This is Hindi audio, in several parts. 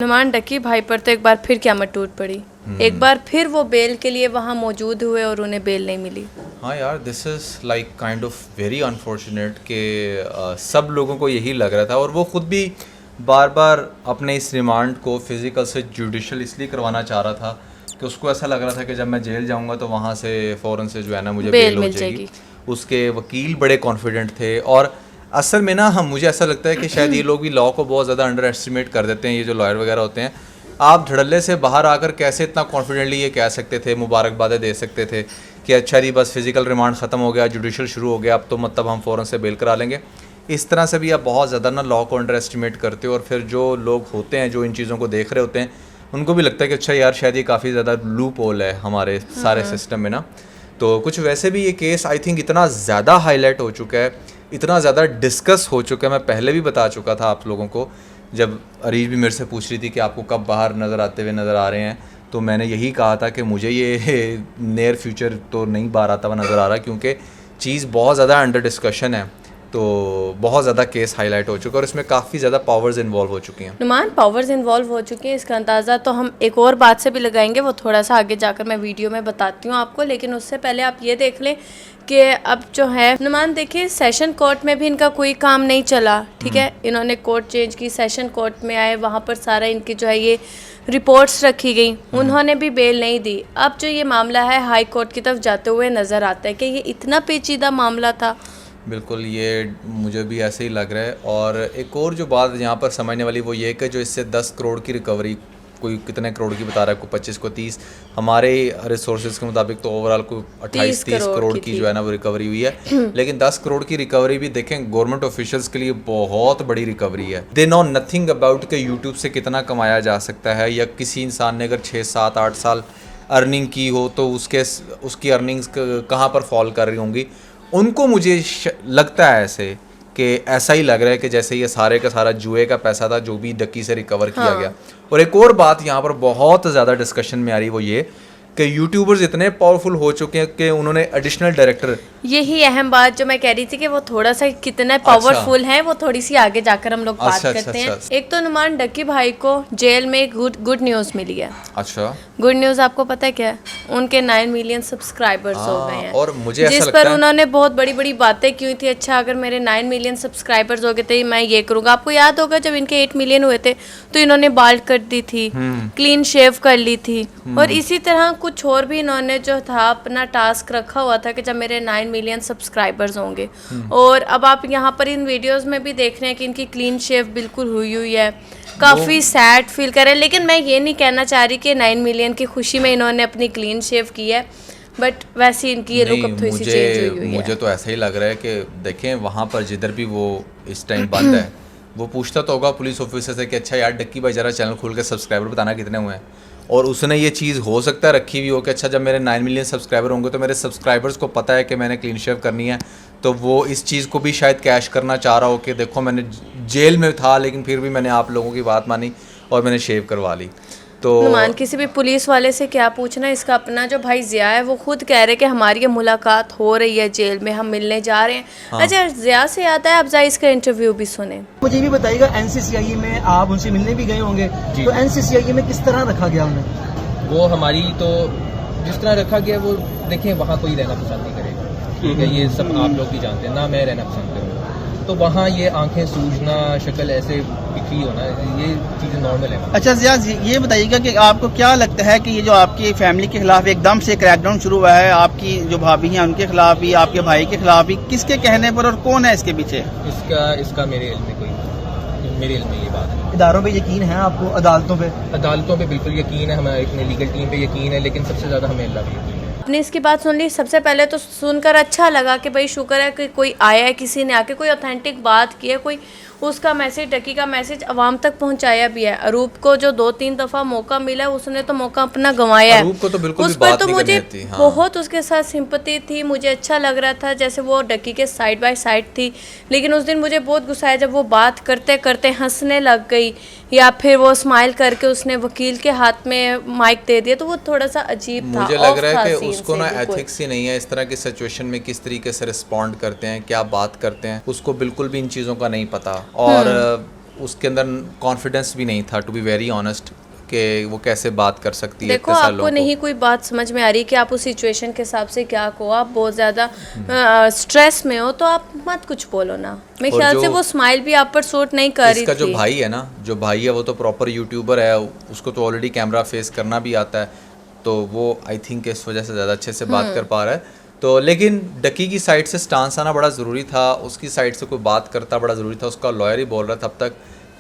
नुमान डक्की भाई पर तो एक बार फिर क़यामत टूट पड़ी। एक बार फिर वो बेल के लिए वहाँ मौजूद हुए और उन्हें बेल नहीं मिली। हाँ यार, this is like kind of very unfortunate कि सब लोगों को यही लग रहा था और वो ख़ुद भी बार बार अपने इस रिमांड को फिज़िकल से जुडिशल इसलिए करवाना चाह रहा था कि उसको ऐसा लग रहा था कि जब मैं जेल जाऊंगा तो वहाँ से फ़ौरन से जो है ना मुझे बेल हो जाएगी। उसके वकील बड़े कॉन्फिडेंट थे और असल में ना मुझे ऐसा लगता है कि शायद ये लोग भी लॉ को बहुत ज़्यादा अंडर एस्टिमेट कर देते हैं। ये जो लॉयर वगैरह होते हैं, आप धड़ल्ले से बाहर आकर कैसे इतना कॉन्फिडेंटली ये कह सकते थे, मुबारकबादें दे सकते थे कि अच्छा जी बस फिज़िकल रिमांड ख़त्म हो गया, जुडिशल शुरू हो गया, अब तो मतलब हम फ़ौरन से बेल करा लेंगे। इस तरह से भी आप बहुत ज़्यादा ना लॉ को अंडर एस्टिमेट करते हो और फिर जो लोग होते हैं जो इन चीज़ों को देख रहे होते हैं उनको भी लगता है कि अच्छा यार शायद ये काफ़ी ज़्यादा लूप होल है हमारे सारे सिस्टम में ना। तो कुछ वैसे भी ये केस आई थिंक इतना ज़्यादा हाईलाइट हो चुका है, इतना ज़्यादा डिस्कस हो चुका है। मैं पहले भी बता चुका था आप लोगों को, जब अरीज भी मेरे से पूछ रही थी कि आपको कब बाहर नज़र आते हुए नज़र आ रहे हैं, तो मैंने यही कहा था कि मुझे ये नियर फ्यूचर तो नहीं बाहर आता हुआ नज़र आ रहा क्योंकि चीज़ बहुत ज़्यादा अंडर डिस्कशन है। तो बहुत ज़्यादा केस हाईलाइट हो चुका है और इसमें काफ़ी ज़्यादा पावर्स इन्वॉल्व हो चुकी हैं। नुमान, पावर्स इन्वॉल्व हो चुकी हैं, इसका अंदाज़ा तो हम एक और बात से भी लगाएंगे, वो थोड़ा सा आगे जाकर मैं वीडियो में बताती हूँ आपको। लेकिन उससे पहले आप ये देख लें कि अब जो है नुमान, देखिए सेशन कोर्ट में भी इनका कोई काम नहीं चला, ठीक है। इन्होंने कोर्ट चेंज की, सेशन कोर्ट में आए, वहाँ पर सारा इनकी जो है ये रिपोर्ट्स रखी गई, उन्होंने भी बेल नहीं दी। अब जो ये मामला है हाई कोर्ट की तरफ जाते हुए नज़र आता है कि ये इतना पेचीदा मामला था। बिल्कुल, ये मुझे भी ऐसे ही लग रहा है। और एक और जो बात यहाँ पर समझने वाली वो ये कि जो इससे 10 करोड़ की रिकवरी, कोई कितने करोड़ की बता रहा है, कोई 25 को 30, हमारे रिसोर्सेज के मुताबिक तो ओवरऑल कोई 28-30 करोड़ की जो है ना वो रिकवरी हुई है। लेकिन 10 करोड़ की रिकवरी भी देखें गवर्नमेंट ऑफिशियल्स के लिए बहुत बड़ी रिकवरी है। दे नो नथिंग अबाउट कि यूट्यूब से कितना कमाया जा सकता है, या किसी इंसान ने अगर 6-7-8 साल अर्निंग की हो तो उसकी अर्निंग्स कहाँ पर फॉल कर रही होंगी। उनको मुझे लगता है ऐसे कि ऐसा ही लग रहा है कि जैसे ये सारे का सारा जुए का पैसा था जो भी डक्की से रिकवर किया गया। और एक और बात यहाँ पर बहुत ज़्यादा डिस्कशन में आ रही वो ये कि यूट्यूबर्स इतने पावरफुल हो चुके हैं कि उन्होंने एडिशनल डायरेक्टर, यही अहम बात जो मैं कह रही थी कि वो थोड़ा सा कितने पावरफुल हैं, वो थोड़ी सी आगे जाकर हम लोग बात करते हैं। एक तो नुमान डक्की भाई को जेल में गुड न्यूज़ मिली है। अच्छा, गुड न्यूज़ आपको पता है क्या है? उनके 9 मिलियन सब्सक्राइबर्स हो गए हैं। और मुझे जिस पर उन्होंने बहुत बड़ी बड़ी बातें की थी, अच्छा अगर मेरे 9 मिलियन सब्सक्राइबर्स हो गए थे मैं ये करूँगा। आपको याद होगा जब इनके 8 मिलियन हुए थे तो इन्होंने बाल कट दी थी, क्लीन शेव कर ली थी, और इसी तरह कुछ और भी इन्होंने जो था अपना टास्क रखा हुआ था कि जब मेरे 9 मिलियन सब्सक्राइबर्स होंगे। और अब आप यहाँ पर इन वीडियोस में भी देख रहे हैं कि इनकी क्लीन शेव बिल्कुल हुई है, काफ़ी सैड फील कर रहे हैं। लेकिन मैं ये नहीं कहना चाह रही कि 9 मिलियन की खुशी में इन्होंने अपनी क्लीन शेव की है, बट वैसे इनकी ये लुक अब थोड़ी सी चेंज हुई है। मुझे तो ऐसा ही लग रहा है कि देखें वहाँ पर जिधर भी वो इस टाइम बंद है वो पूछता तो होगा पुलिस ऑफिसर से कि अच्छा यार डक्की भाई ज़रा चैनल खोल के सब्सक्राइबर बताना कितने हुए हैं। और उसने ये चीज़ हो सकता है रखी हुई हो कि अच्छा जब मेरे 9 मिलियन सब्सक्राइबर होंगे तो मेरे सब्सक्राइबर्स को पता है कि मैंने क्लीन शेव करनी है, तो वो इस चीज़ को भी शायद कैश करना चाह रहा हो कि देखो मैंने जेल में था लेकिन फिर भी मैंने आप लोगों की बात मानी और मैंने शेव करवा ली। तो नुमान, किसी भी पुलिस वाले से क्या पूछना, इसका अपना जो भाई ज़िया है वो खुद कह रहे कि हमारी ये मुलाकात हो रही है जेल में, हम मिलने जा रहे हैं। हाँ। अच्छा, ज़िया से आता है, आप ज़रा इसका इंटरव्यू भी सुने। मुझे भी बताइएगा, एनसीसीआई में आप उनसे मिलने भी गए होंगे, तो एनसीसीआई में किस तरह रखा गया उन्हें? वो हमारी तो जिस तरह रखा गया वो देखें वहाँ कोई रहना पसंद नहीं करेगा, ठीक है, ये सब आप लोग भी जानते हैं ना, मैं रहना पसंद करूँगा। तो वहाँ ये आंखें सूजना, शक्ल ऐसे बिखरी होना, ये चीज़ें नॉर्मल है। अच्छा ज़िया, ये बताइएगा कि आपको क्या लगता है कि ये जो आपकी फैमिली के खिलाफ एकदम से क्रैकडाउन शुरू हुआ है, आपकी जो भाभी हैं उनके खिलाफ भी, आपके भाई के खिलाफ भी, किसके कहने पर और कौन है इसके पीछे? इसका मेरे इल्म में ये बात है। इदारों पे यकीन है आपको? अदालतों पे बिल्कुल यकीन है, हमारे अपने लीगल टीम पे यकीन है, लेकिन सबसे ज़्यादा हमें अल्लाह पे यकीन है। आपने इसकी बात सुन ली, सबसे पहले तो सुनकर अच्छा लगा कि भाई शुक्र है कि कोई आया है, किसी ने आके कोई ऑथेंटिक बात की है, कोई उसका मैसेज, डक्की का मैसेज अवाम तक पहुंचाया भी है। अरूप को जो 2-3 दफ़ा मौका मिला उसने तो मौका अपना गंवाया है। अरूप को तो बिल्कुल उस भी पर बात तो नहीं मुझे करनी थी। हाँ। बहुत उसके साथ सिंपैथी थी, मुझे अच्छा लग रहा था जैसे वो डक्की के साइड बाय साइड थी। लेकिन उस दिन मुझे बहुत गुस्सा आया जब वो बात करते करते हंसने लग गई, या फिर वो स्माइल करके उसने वकील के हाथ में माइक दे दिया, तो वो थोड़ा सा अजीब था। मुझे लग रहा है कि उसको ना एथिक्स ही नहीं है, इस तरह की सिचुएशन में किस तरीके से रिस्पॉन्ड करते हैं, क्या बात करते हैं, उसको बिल्कुल भी इन चीज़ों का नहीं पता। और उसके अंदर कॉन्फिडेंस भी नहीं था, टू बी वेरी ऑनेस्ट, कि वो कैसे बात कर सकती है। देखो, आपको नहीं कोई बात समझ में आ रही कि आप उस सिचुएशन के हिसाब से क्या कहो, आप बहुत ज़्यादा स्ट्रेस में हो, तो आप मत कुछ बोलो ना। मेरे और ख्याल से जो वो स्माइल भी आप पर सूट नहीं कर रही इसका जो थी। भाई है ना, जो भाई है वो तो प्रॉपर यूट्यूबर है, उसको तो ऑलरेडी कैमरा फेस करना भी आता है, तो वो आई थिंक इस वजह से ज़्यादा अच्छे से बात कर पा रहा है। तो लेकिन डकी की साइड से स्टांस आना बड़ा ज़रूरी था, उसकी साइड से कोई बात करता बड़ा ज़रूरी था, उसका लॉयर ही बोल रहा था अब तक,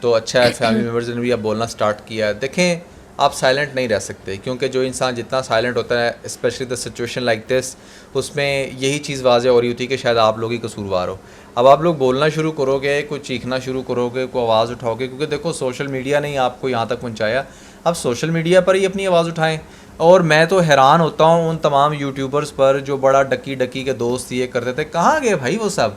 तो अच्छा है फैमिली मेम्बर्स ने भी अब बोलना स्टार्ट किया है। देखें, आप साइलेंट नहीं रह सकते, क्योंकि जो इंसान जितना साइलेंट होता है, specially the situation like this, उसमें यही चीज़ वाज़ेह हो रही होती है कि शायद आप लोग ही कसूरवार हो। अब आप लोग बोलना शुरू करोगे, कोई चीखना शुरू करोगे, कोई आवाज़ उठाओगे, क्योंकि देखो सोशल मीडिया ने ही आपको यहाँ तक पहुँचाया, अब सोशल मीडिया पर ही अपनी आवाज़ उठाएं। और मैं तो हैरान होता हूँ उन तमाम यूट्यूबर्स पर जो बड़ा डकी के दोस्त ये करते थे, कहाँ गए भाई वो सब?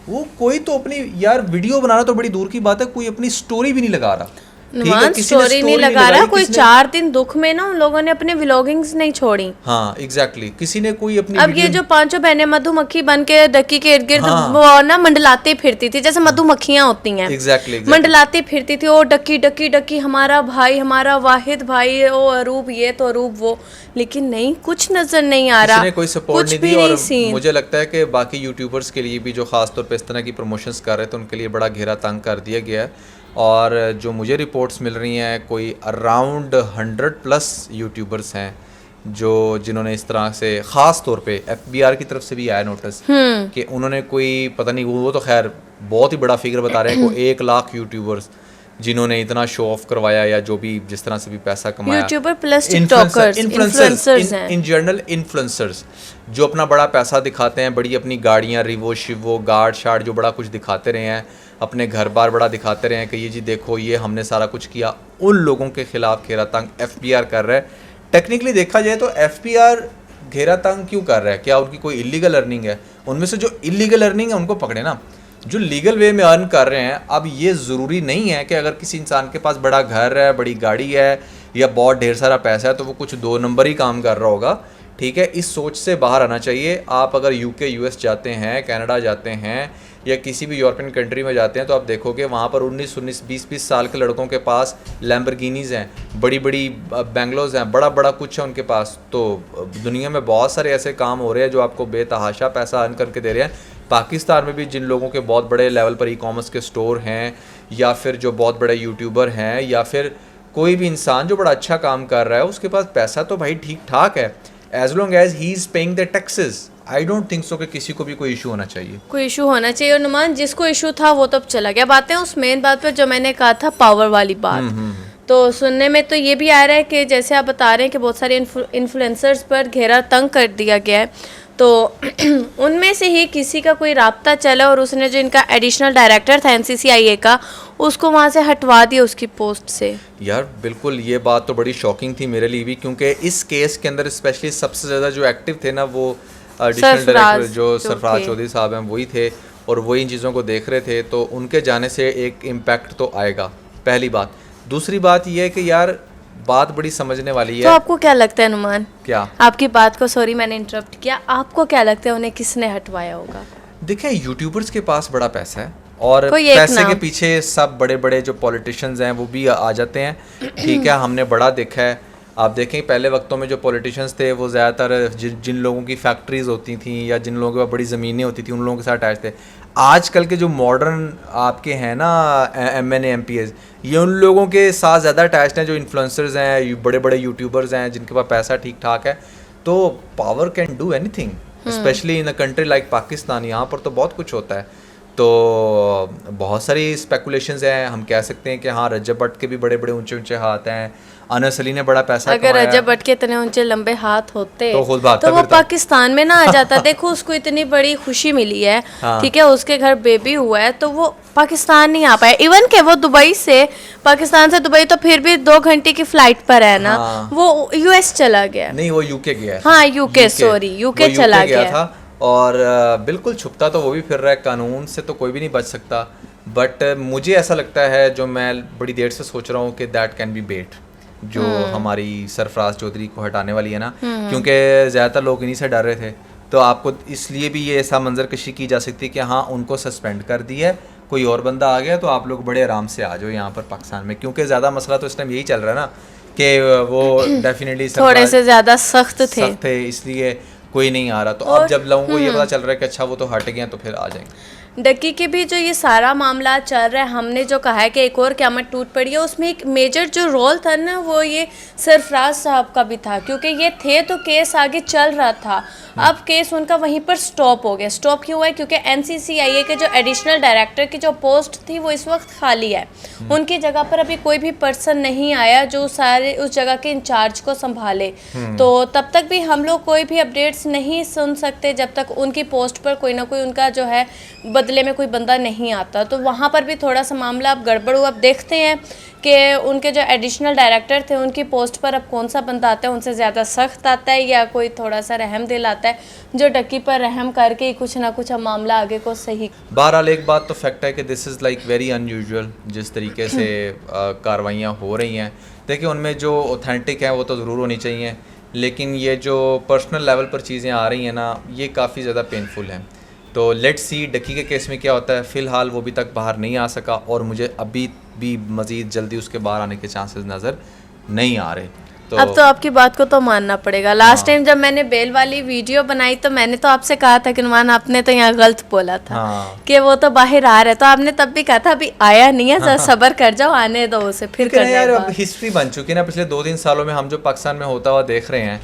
वो कोई तो अपनी यार वीडियो बनाना तो बड़ी दूर की बात है, कोई अपनी स्टोरी भी नहीं लगा रहा। नुमान स्टोरी नहीं लगा रहा, कोई 4 दिन दुख में ना उन लोगों ने अपने व्लॉगिंग्स नहीं छोड़ी। हाँ एग्जैक्टली, किसी ने कोई अपनी अब ये जो 5 बहनें मधुमक्खी बन के डकी के इर्द गिर्द वो ना मंडलाती फिरती थी, जैसे मधुमक्खियां होती हैं, एग्जैक्टली मंडलाती फिरती थी, ओ डकी डकी डकी हमारा भाई, हमारा वाहिद भाई, ओ अरूब ये तो अरूब वो, लेकिन नहीं, कुछ नजर नहीं आ रहा, किसी ने कोई सपोर्ट कुछ नहीं भी दी। और नहीं सीन। मुझे लगता है कि बाकी यूट्यूबर्स के लिए भी जो खास तौर पे इस तरह की प्रमोशंस कर रहे थे, उनके लिए बड़ा घेरा तंग कर दिया गया है। और जो मुझे रिपोर्ट्स मिल रही हैं, कोई अराउंड 100+ यूट्यूबर्स हैं जिन्होंने इस तरह से, ख़ास तौर पे FBI की तरफ से भी आया नोटिस कि उन्होंने कोई, पता नहीं वो तो खैर बहुत ही बड़ा फिगर बता रहे हैं, कोई 1 लाख यूट्यूबर्स जिन्होंने इतना शो ऑफ करवाया या जो भी जिस तरह से भी पैसा कमाया, यूट्यूबर प्लस टिकटॉकर्स, इन्फ्लुएंसर्स हैं, इन जनरल इन्फ्लुएंसर्स जो अपना बड़ा पैसा दिखाते हैं, बड़ी अपनी गाड़ियाँ, रिवो शिवो गार्ड शार्ड जो बड़ा कुछ दिखाते रहे हैं, अपने घर बार बड़ा दिखाते रहे हैं कि ये जी देखो ये हमने सारा कुछ किया, उन लोगों के खिलाफ घेरा तंग FBI कर रहा है। टेक्निकली देखा जाए तो FBI घेरा तंग क्यों कर रहा है? क्या उनकी कोई इलीगल अर्निंग है? उनमें से जो इलीगल अर्निंग है उनको पकड़े ना, जो लीगल वे में अर्न कर रहे हैं। अब ये ज़रूरी नहीं है कि अगर किसी इंसान के पास बड़ा घर है, बड़ी गाड़ी है या बहुत ढेर सारा पैसा है तो वो कुछ 2 नंबर ही काम कर रहा होगा। ठीक है, इस सोच से बाहर आना चाहिए। आप अगर UK US जाते हैं, कनाडा जाते हैं या किसी भी यूरोपियन कंट्री में जाते हैं तो आप देखोगे वहाँ पर 19 20 साल के लड़कों के पास लैम्बोर्गिनीज़ हैं, बड़ी बड़ी बेंगलोज हैं, बड़ा बड़ा कुछ है उनके पास। तो दुनिया में बहुत सारे ऐसे काम हो रहे हैं जो आपको बेतहाशा पैसा अर्न करके दे रहे हैं। पाकिस्तान में भी जिन लोगों के बहुत बड़े लेवल पर ई-कॉमर्स के स्टोर हैं, या फिर जो बहुत बड़े यूट्यूबर हैं, या फिर कोई भी इंसान जो बड़ा अच्छा काम कर रहा है, उसके पास पैसा तो भाई ठीक ठाक है, as long as he is paying the taxes. I don't think so कि किसी को भी कोई इशू होना चाहिए, कोई इशू होना चाहिए। और नुमान, जिसको इशू था वो तो अब चला गया। बातें उस मेन बात पर जो मैंने कहा था, पावर वाली बात, तो सुनने में तो ये भी आ रहा है कि जैसे आप बता रहे हैं कि बहुत सारे इन्फ्लुएंसर्स पर घेरा तंग कर दिया गया है, तो उनमें से ही किसी का कोई राब्ता चला और उसने जो इनका एडिशनल डायरेक्टर था NCCIA का, उसको वहाँ से हटवा दिया उसकी पोस्ट से। यार बिल्कुल, ये बात तो बड़ी शॉकिंग थी मेरे लिए भी, क्योंकि इस केस के अंदर स्पेशली सबसे ज़्यादा जो एक्टिव थे ना, वो एडिशनल डायरेक्टर जो सरफराज चौधरी साहब हैं वही थे, और वही इन चीज़ों को देख रहे थे। तो उनके जाने से एक इम्पैक्ट तो आएगा, पहली बात। दूसरी बात यह है कि यार बात बड़ी समझने वाली है। तो आपको क्या लगता है नुमान, क्या आपकी बात को, सॉरी मैंने इंटरप्ट किया, आपको क्या लगता है उन्हें किसने हटवाया होगा? देखें, यूट्यूबर्स के पास बड़ा पैसा है और कोई एक पैसे के नाम। पीछे सब बड़े बड़े जो पॉलिटिशियंस हैं वो भी आ जाते हैं। ठीक है, हमने बड़ा देखा है। आप देखें पहले वक्तों में जो पॉलिटिशियंस थे वो ज़्यादातर जिन लोगों की फैक्ट्रीज होती थी या जिन लोगों के पास बड़ी ज़मीनें होती थी उन लोगों के साथ अटैच थे। आजकल के जो मॉडर्न आपके हैं ना MNA MPs, ये उन लोगों के साथ ज़्यादा अटैच्ड हैं जो इन्फ्लुएंसर्स हैं, बड़े बड़े यूट्यूबर्स हैं जिनके पास पैसा ठीक ठाक है। तो power can do anything, specially in a country like Pakistan. यहाँ पर तो बहुत कुछ होता है। तो बहुत सारी स्पेकुलेशंस हैं। हम कह सकते हैं कि हाँ, रजब भट्ट के भी बड़े बड़े ऊंचे ऊंचे हाथ हैं, अनस अली ने बड़ा पैसा अगर कमाया। रजब भट्ट के इतने ऊंचे लंबे हाथ होते तो खुद बात तो था वो फिर तो। पाकिस्तान में ना आ जाता। देखो उसको इतनी बड़ी खुशी मिली है, हाँ। ठीक है, उसके घर बेबी हुआ है, तो वो पाकिस्तान नहीं आ पाया। इवन के वो दुबई से, पाकिस्तान से दुबई तो फिर भी 2 घंटे की फ्लाइट पर है ना, हाँ। वो US चला गया। नहीं, वो UK गया है। हाँ UK, सॉरी UK वो चला UK गया गया था। और बिल्कुल छुपता तो वो भी फिर रहा है, कानून से तो कोई भी नहीं बच सकता। बट मुझे ऐसा लगता है, जो मैं बड़ी देर से सोच रहा हूँ कि दैट कैन बी बेट, जो हमारी सरफराज चौधरी को हटाने वाली है ना, क्योंकि ज़्यादातर लोग इन्हीं से डर रहे थे। तो आपको इसलिए भी ये ऐसा मंजर कशी की जा सकती है कि हाँ, उनको सस्पेंड कर दिया है कोई और बंदा आ गया तो आप लोग बड़े आराम से आ जाओ यहाँ पर पाकिस्तान में, क्योंकि ज़्यादा मसला तो इस टाइम यही चल रहा है ना कि वो डेफिनेटली थोड़े से ज़्यादा सख्त थे। थे, इसलिए कोई नहीं आ रहा। तो अब जब लोगों को ये पता चल रहा है कि अच्छा वो तो हट गए, तो फिर आ जाएंगे। डक्की के भी जो ये सारा मामला चल रहा है, हमने जो कहा है कि एक और क़यामत टूट पड़ी है, उसमें एक मेजर जो रोल था ना वो ये सरफराज साहब का भी था, क्योंकि ये थे तो केस आगे चल रहा था। अब केस उनका वहीं पर स्टॉप हो गया। स्टॉप क्यों हुआ है? क्योंकि NCCIA के जो एडिशनल डायरेक्टर की जो पोस्ट थी वो इस वक्त खाली है। उनकी जगह पर अभी कोई भी पर्सन नहीं आया जो सारे उस जगह के इंचार्ज को संभाले। तो तब तक भी हम लोग कोई भी अपडेट्स नहीं सुन सकते जब तक उनकी पोस्ट पर कोई ना कोई उनका जो है बदले में कोई बंदा नहीं आता। तो वहाँ पर भी थोड़ा सा मामला अब गड़बड़ हुआ। अब देखते हैं कि उनके जो एडिशनल डायरेक्टर थे उनकी पोस्ट पर अब कौन सा बंदा आता है, उनसे ज़्यादा सख्त आता है या कोई थोड़ा सा रहम दिल आता है जो डक्की पर रहम करके ही कुछ ना कुछ अब मामला आगे को सही। बहरहाल एक बात तो फैक्ट है कि this is like very unusual जिस तरीके से कार्रवाइयाँ हो रही हैं। देखिए उनमें जो ऑथेंटिक है वो तो ज़रूर होनी चाहिए, लेकिन ये जो पर्सनल लेवल पर चीज़ें आ रही हैं ना, ये काफ़ी ज़्यादा पेनफुल हैं। तो लेट्स सी डक्की के केस में क्या होता है। फ़िलहाल वो अभी तक बाहर नहीं आ सका और मुझे अभी भी मज़ीद जल्दी उसके बाहर आने के चांसेस नज़र नहीं आ रहे। तो अब तो आपकी बात को तो मानना पड़ेगा। लास्ट टाइम जब मैंने बेल वाली वीडियो बनाई तो मैंने तो आपसे कहा था कि नुमान आपने तो यहाँ गलत बोला था कि वो तो बाहर आ रहा है, तो आपने तब भी कहा था अभी आया नहीं है, जरा सब्र कर जाओ, आने दो उसे, फिर करना यार है अब हिस्ट्री बन चुकी है ना। पिछले 2-3 सालों में हम जो पाकिस्तान में होता हुआ देख रहे हैं,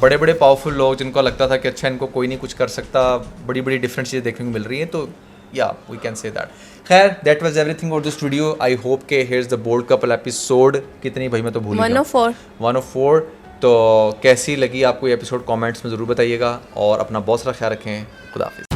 बड़े बड़े पावरफुल लोग जिनको लगता था कि अच्छा इनको कोई नहीं कुछ कर सकता, बड़ी बड़ी डिफरेंट चीज़ें देखने को मिल रही हैं। तो या वी कैन से दैट। खैर that was everything for this video. I hope के here is the bold couple episode कितनी भाई मैं तो भूल गया 104। तो कैसी लगी आपको ये एपिसोड कमेंट्स में ज़रूर बताइएगा और अपना बहुत सारा ख्याल रखें। खुदा हाफिज़।